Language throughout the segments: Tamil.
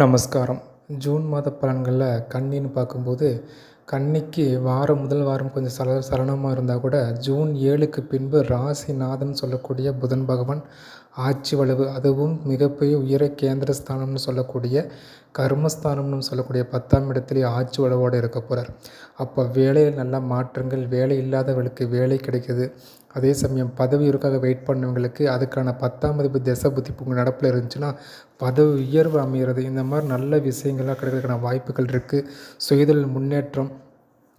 நமஸ்காரம். ஜூன் மாத பலன்களில் கன்னின்னு பார்க்கும்போது, கன்னிக்கு முதல் வாரம் கொஞ்சம் சலனமாக இருந்தால் கூட, ஜூன் 7க்கு பின்பு ராசிநாதன் சொல்லக்கூடிய புதன் பகவான் ஆட்சி வலுவு, அதுவும் மிகப்பெரிய உயர கேந்திர ஸ்தானம்னு சொல்லக்கூடிய கர்மஸ்தானம்னு சொல்லக்கூடிய 10ஆம் இடத்துலேயே ஆட்சி வலுவோடு இருக்க போகிறார். அப்போ வேலையில் நல்ல மாற்றங்கள், வேலை இல்லாதவர்களுக்கு வேலை கிடைக்குது. அதே சமயம் பதவி உயர்வுக்காக வெயிட் பண்ணவங்களுக்கு அதுக்கான 10ஆம் அதிபதி திசை புத்தி உங்கள் நடப்பில் இருந்துச்சுன்னா பதவி உயர்வு அமைகிறது. இந்த மாதிரி நல்ல விஷயங்கள்லாம் கிடைக்கிறதுக்கான வாய்ப்புகள் இருக்குது. சுயதொழில் முன்னேற்றம்,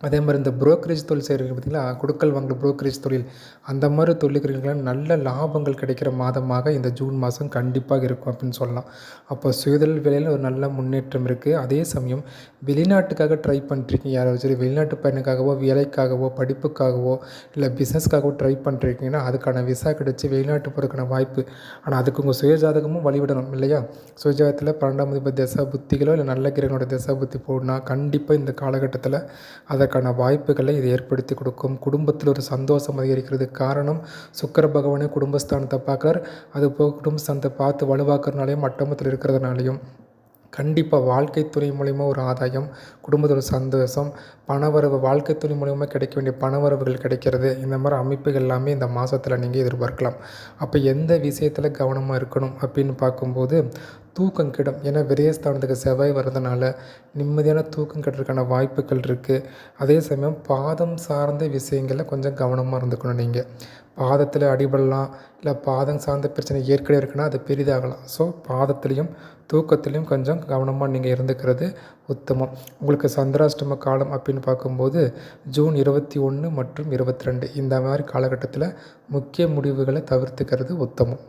அதே மாதிரி இந்த புரோக்கரேஜ் தொழில் செய்கிறவங்க பார்த்திங்களா, கொடுக்கல் வாங்கல் புரோக்கரேஜ் தொழில், அந்த மாதிரி தொழில்களுக்கெல்லாம் நல்ல லாபங்கள் கிடைக்கிற மாதமாக இந்த ஜூன் மாதம் கண்டிப்பாக இருக்கும் அப்படின்னு சொல்லலாம். அப்போ சுயதொழில் வேலையில் ஒரு நல்ல முன்னேற்றம் இருக்குது. அதே சமயம் வெளிநாட்டுக்காக ட்ரை பண்ணிருக்கீங்க, யாராவது சரி வெளிநாட்டு பயனுக்காகவோ வேலைக்காகவோ படிப்புக்காகவோ இல்லை பிஸ்னஸ்க்காகவோ ட்ரை பண்ணிருக்கீங்கன்னா அதுக்கான விசா கிடச்சி வெளிநாட்டு போகிறதுக்கான வாய்ப்பு. ஆனால் அதுக்கு உங்கள் சுயஜாதகமும் வழிவிடணும் இல்லையா? சுயஜாதகத்தில் 12ஆம் அதிபதி தசா புத்திகளோ இல்லை நல்ல கிரகனோட தசா புத்தி போடனா கண்டிப்பாக இந்த காலகட்டத்தில் அதற்கான வாய்ப்புகளை இது ஏற்படுத்தி கொடுக்கும். குடும்பத்தில் ஒரு சந்தோஷம் அதிகரிக்கிறது. காரணம், சுக்கிர பகவானே குடும்பஸ்தானத்தை பார்க்குறார். அது போக குடும்பஸ்தானத்தை பார்த்து வலுவாக்குறதுனாலையும் மட்டமத்தில் இருக்கிறதுனாலையும் கண்டிப்பாக வாழ்க்கை துணை மூலிமா ஒரு ஆதாயம், குடும்பத்தோட சந்தோஷம், பணவரவு, வாழ்க்கை துணை மூலிமா கிடைக்க வேண்டிய பணவரவுகள் கிடைக்கிறது. இந்த மாதிரி அமைப்புகள் எல்லாமே இந்த மாதத்தில் நீங்கள் எதிர்பார்க்கலாம். அப்போ எந்த விஷயத்தில் கவனமாக இருக்கணும் அப்படின்னு பார்க்கும்போது, தூக்கம் கெடும். ஏன்னா விரயஸ்தானத்துக்கு செவ்வாய் வர்றதுனால நிம்மதியான தூக்கம் கெடுறதுக்கான வாய்ப்புகள் இருக்குது. அதே சமயம் பாதம் சார்ந்த விஷயங்களில் கொஞ்சம் கவனமாக இருந்துக்கணும். நீங்கள் பாதத்தில் அடிபடலாம், இல்லை பாதம் சார்ந்த பிரச்சனை ஏற்கனவே இருக்குன்னா அது பெரிதாகலாம். ஸோ பாதத்துலேயும் தூக்கத்துலேயும் கொஞ்சம் கவனமாக நீங்கள் இருந்துக்கிறது உத்தமம். உங்களுக்கு சந்திராஷ்டம காலம் அப்படின்னு பார்க்கும்போது ஜூன் 21 மற்றும் 22 இந்த மாதிரி காலகட்டத்தில் முக்கிய முடிவுகளை தவிர்த்துக்கிறது உத்தமம்.